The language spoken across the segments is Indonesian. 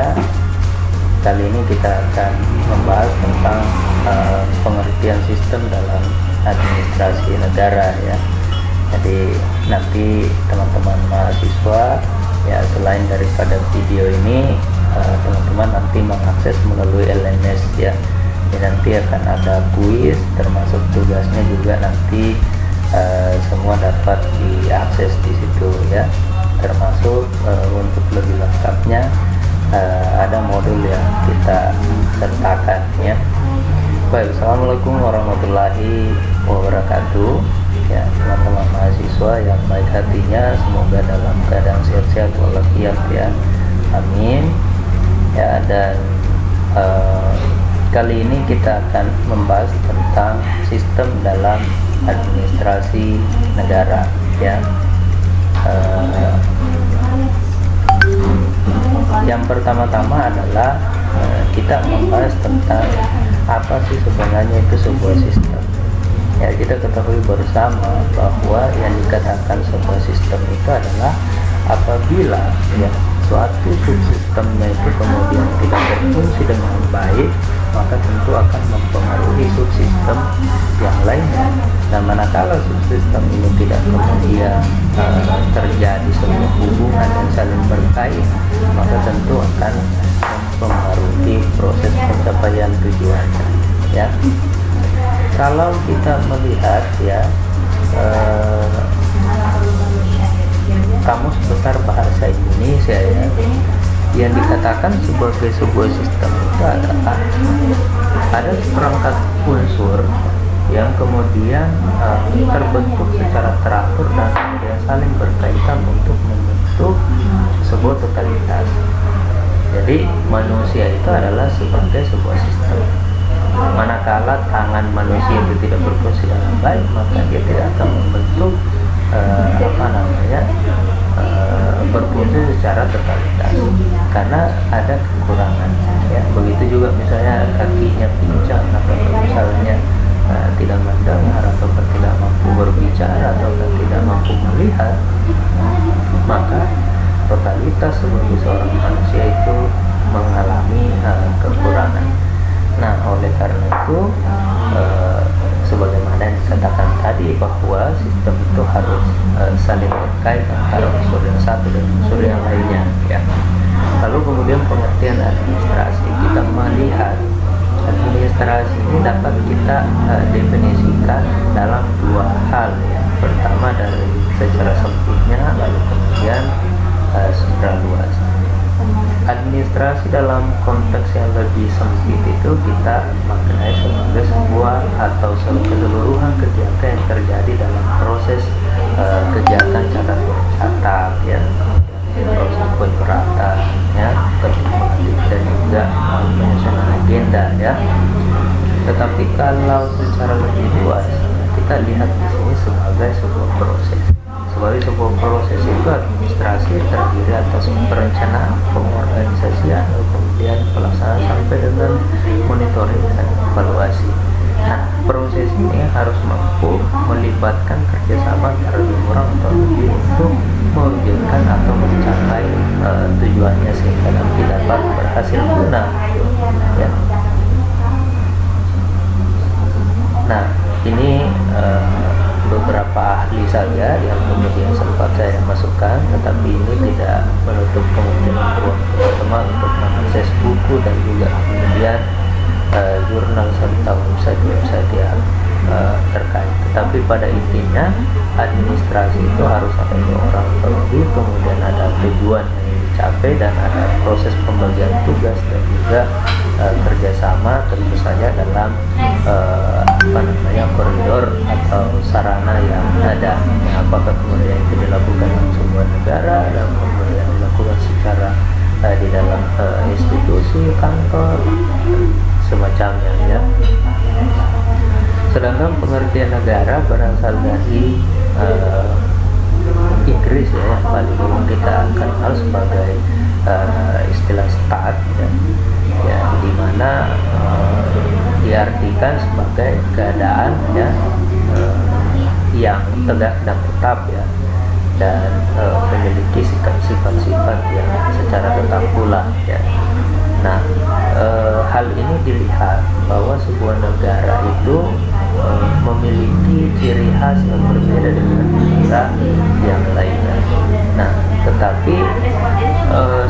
ya. Kali ini kita akan membahas tentang pengertian sistem dalam administrasi negara ya. Jadi nanti teman-teman mahasiswa ya, selain daripada video ini, teman-teman nanti mengakses melalui LMS ya. Jadi nanti akan ada kuis, termasuk tugasnya juga nanti semua dapat diakses di situ ya. Termasuk untuk lebih lengkapnya ada modul yang kita sertakan ya. Baik, assalamualaikum warahmatullahi wabarakatuh ya, teman-teman mahasiswa yang baik hatinya, semoga dalam keadaan sehat-sehat walafiat ya, amin ya. Dan kali ini kita akan membahas tentang sistem dalam administrasi negara ya. Yang pertama-tama adalah kita membahas tentang apa sih sebenarnya itu sebuah sistem ya. Kita ketahui bersama bahwa yang dikatakan sebuah sistem itu adalah apabila ya suatu subsistemnya itu kemudian tidak berfungsi dengan baik, maka tentu akan mempengaruhi subsistem yang lainnya. Dan manakala subsistem ini tidak kemudian terjadi sebuah hubungan yang saling berkait, maka tentu akan mempengaruhi proses pencapaian tujuannya ya. Kalau kita melihat ya, Kamus Besar Bahasa Indonesia ya, yang dikatakan sebagai sebuah sistem itu adalah ada seperangkat unsur yang kemudian terbentuk secara teratur dan kemudian saling berkaitan untuk membentuk sebuah totalitas. Jadi manusia itu adalah sebagai sebuah sistem. Manakala tangan manusia itu tidak berfungsi dengan baik, maka dia tidak akan membentuk berfungsi secara totalitas, karena ada kekurangan ya. Begitu juga misalnya kakinya pincang atau misalnya tidak mendengar atau tidak mampu berbicara atau tidak mampu melihat, maka totalitas sebagai seorang manusia itu mengalami kekurangan. Nah, oleh karena itu sebagaimana yang dikatakan tadi bahwa sistem itu harus saling terkait antara unsur yang satu dan unsur yang lainnya ya. Lalu kemudian pengertian administrasi, kita melihat administrasi ini dapat kita definisikan dalam dua hal ya. Pertama dari secara sempitnya, lalu kemudian secara luas. Administrasi dalam konteks yang lebih sempit itu kita maknai sebagai sebuah atau keseluruhan kegiatan yang terjadi dalam proses kegiatan catat ya, proses penyuratan ya, dan juga penyusunan agenda ya. Tetapi kalau secara lebih luas kita lihat di sini sebagai sebuah proses. Sebagai sebuah proses itu administrasi terdiri atas perencanaan, pengorganisasian, kemudian pelaksanaan sampai dengan monitoring dan evaluasi. Nah, proses ini harus mampu melibatkan kerjasama antara dua orang atau lebih untuk mewujudkan atau mencapai tujuannya sehingga nanti dapat berhasil guna ya. Nah, ini beberapa ahli saja yang kemudian sempat saya masukkan, tetapi ini tidak menutup kemungkinan ruang teman-teman untuk mengakses buku dan juga kemudian jurnal serta website yang terkait. Tetapi pada intinya administrasi itu harus ada dua orang atau lebih, kemudian ada tujuan yang dicapai dan ada proses pembagian tugas dan juga kerjasama tentu saja dalam koridor atau sarana yang ada. Apakah kemudian itu dilakukan dalam sebuah negara dan kemudian dilakukan secara di dalam institusi, kantor, semacamnya ya. Sedangkan pengertian negara berasal dari Inggris ya, yang paling umum kita kenal sebagai istilah stat ya, yang dimana diartikan sebagai keadaan ya yang tegak dan tetap ya. dan memiliki sifat-sifat yang secara tetap pula ya. Nah, hal ini dilihat bahwa sebuah negara itu memiliki ciri khas yang berbeda dengan negara yang lainnya. Nah, tetapi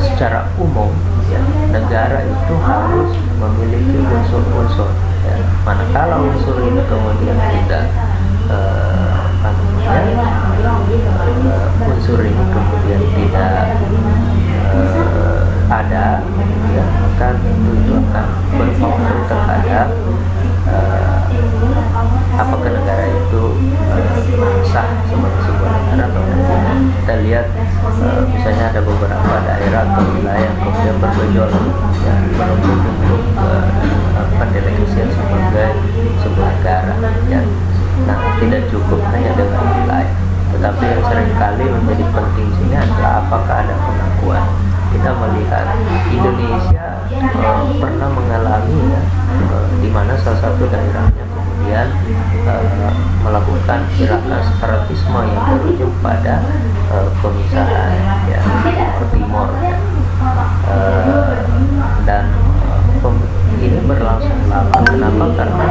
secara umum ya, negara itu harus memiliki unsur-unsur ya. Manakala unsur ini kemudian tidak unsur ini kemudian tidak ada ya, maka tentu itu akan berpengaruh terhadap apakah negara itu sah sebagai sebuah negara atau tidak. Kita lihat misalnya ada beberapa daerah atau wilayah yang kemudian bergejolak yang menuntut untuk pendelegasian sebagai sebuah negara ya. Nah, tidak cukup hanya dengan wilayah, tetapi yang seringkali menjadi penting sini adalah apakah ada pengakuan. Kita melihat Indonesia pernah mengalami ya, di mana salah satu daerahnya kemudian melakukan gerakan separatisme yang berujung pada pemisahan ya, Timor ya. Dan ini berlangsung lama. Kenapa? Karena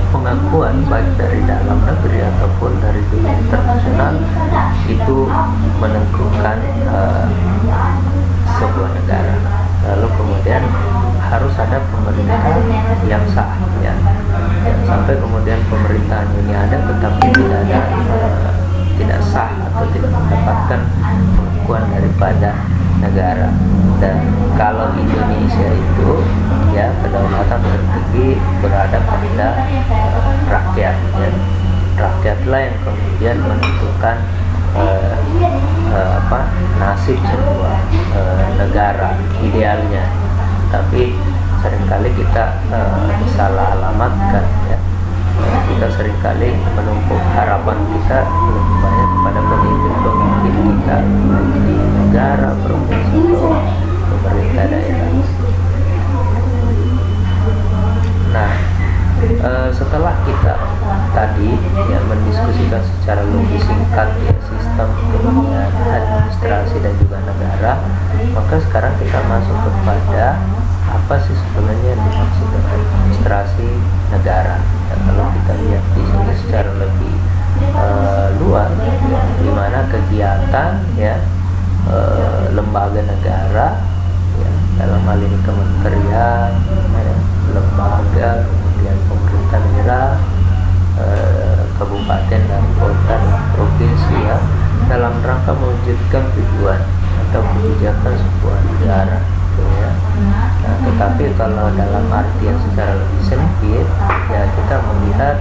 pengakuan baik dari dalam negeri ataupun dari dunia internasional itu menentukan sebuah negara. Lalu kemudian harus ada pemerintah yang sah ya. Sampai kemudian pemerintahan ini ada tetapi tidak sah atau tidak mendapatkan pengakuan daripada negara. Dan kalau Indonesia itu ya, kedaulatan tertinggi berada pada rakyat ya. Rakyatlah yang kemudian menentukan nasib sebuah negara idealnya. Tapi seringkali kita salah alamatkan ya. Kita seringkali menumpuk harapan kita lebih banyak kepada pemimpin kita di negara, provinsi, atau pemerintah daerah. Nah, setelah kita tadi ya mendiskusikan secara lebih singkat ya sistem kemudian administrasi dan juga negara, maka sekarang kita masuk kepada apa sih sebenarnya yang dimaksud dengan administrasi negara. Ya, kalau kita lihat di sini secara lebih luas ya, di mana kegiatan ya lembaga negara ya, dalam hal ini kementerian ya, lembaga, kemudian pemerintah daerah, kabupaten dan kota, provinsi ya, dalam rangka mewujudkan tujuan atau kebijakan sebuah negara ya. Nah, tetapi kalau dalam artian secara lebih sempit ya, kita melihat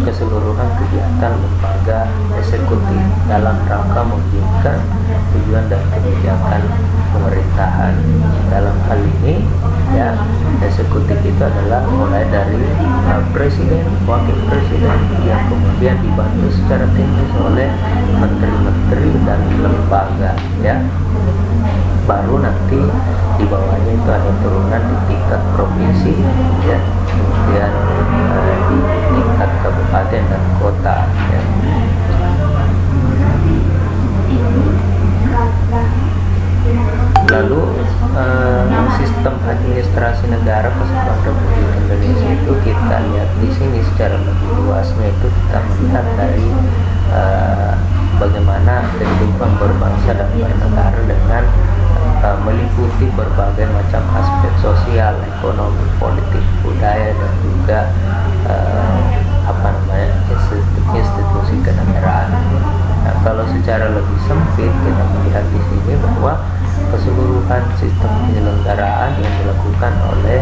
keseluruhan kegiatan lembaga eksekutif dalam rangka mewujudkan tujuan dan kebijakan pemerintahan. Dalam hal ini ya, eksekutif itu adalah mulai dari presiden, wakil presiden yang kemudian dibantu secara teknis oleh menteri-menteri dan lembaga ya. Baru nanti di bawahnya itu ada turunan di tingkat provinsi ya, kemudian di tingkat kabupaten dan kota ya. Lalu sistem administrasi negara Kesatuan Republik Indonesia itu kita lihat di sini secara lebih luasnya, itu kita melihat dari bagaimana kehidupan berbangsa dan bernegara dengan meliputi berbagai macam aspek sosial, ekonomi, politik, budaya, dan juga institusi kenegaraan. Nah, kalau secara lebih sempit kita melihat di sini bahwa keseluruhan sistem penyelenggaraan yang dilakukan oleh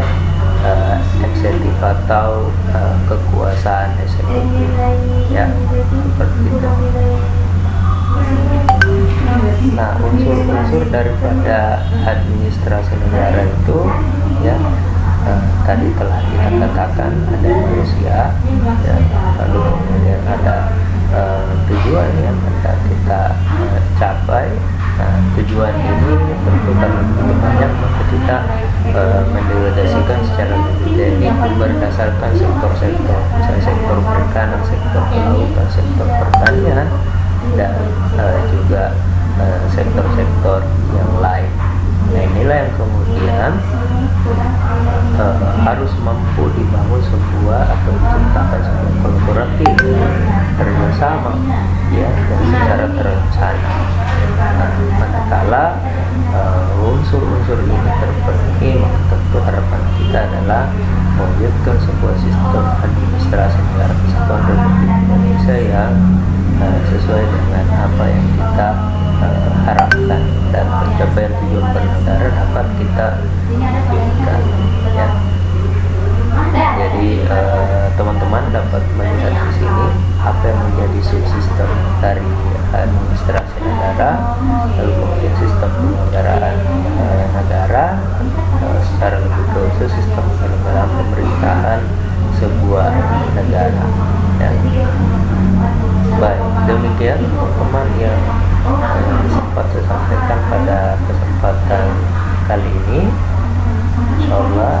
eksekutif atau kekuasaan eksekutif ya, seperti itu. Nah, unsur-unsur daripada administrasi negara itu ya, tadi telah kita katakan ada manusia ya, lalu kemudian ada tujuan yang hendak kita capai. Nah, tujuan ini tentu kalau lebih banyak maka kita mendelegasikan secara lebih teknik berdasarkan sektor-sektor, misalnya sektor perikanan, sektor kelautan, sektor pertanian, dan inilah yang kemudian harus mampu dibangun sebuah atau diciptakan sebuah kolaboratif kerjasama ya, dan secara terencana. Manakala unsur-unsur ini terpenuhi, maka tentu harapan kita adalah mewujudkan sebuah sistem administrasi negara kesatuan Republik Indonesia yang sesuai dengan apa yang kita harapkan, dan pencapaian tujuan bernegara dapat kita wujudkan ya. Jadi teman-teman dapat melihat di sini apa yang menjadi subsistem dari administrasi negara, lalu kemudian sistem penyelenggaraan negara, secara lebih khusus sistem penyelenggaraan pemerintahan sebuah negara ya. Baik, demikian teman-teman yang sempat saya sampaikan pada kesempatan kali ini. Insyaallah